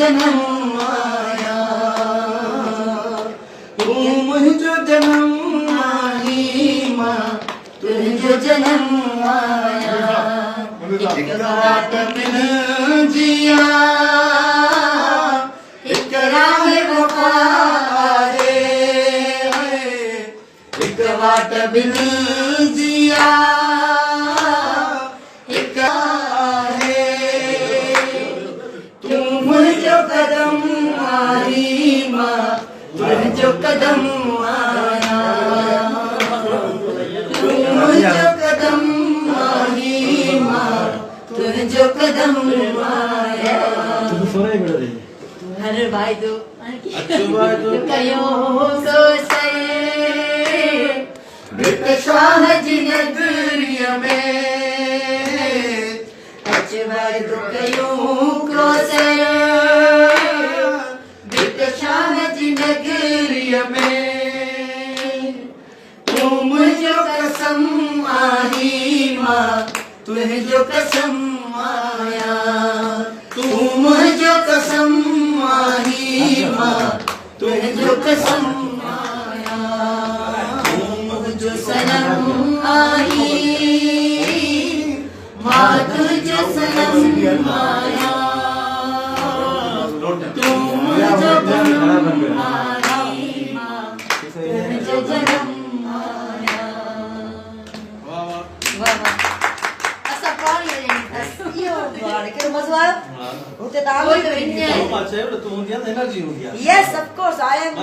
जन्म आया, तू मुझो जन्म आई माँ, तुझो जन्म आया। एक रात बिन जिया, एक राह वफारे, एक रात बिन जिया, एक है तू मुझो कदम आई माँ, तुझो कदम आया, तू मुझो कदम आई माँ, तुझो कदम आया। हर भाई दो कयो से शाह जी नगरिया में, भाई दो कयो से शाह जी नगरिया में। तू मुझो कसम आई माँ, तुझो कसम आया, तू मुझो कसम आई माँ, तुझो कसम आया। तू मुझो सनम आई माँ, तुझो सनम आया, तू मुझो जन्म आई माँ, तुझो जन्म आया। वाह वाह, Quero mais lá? Vou tentar agora. Yes, of course, I am.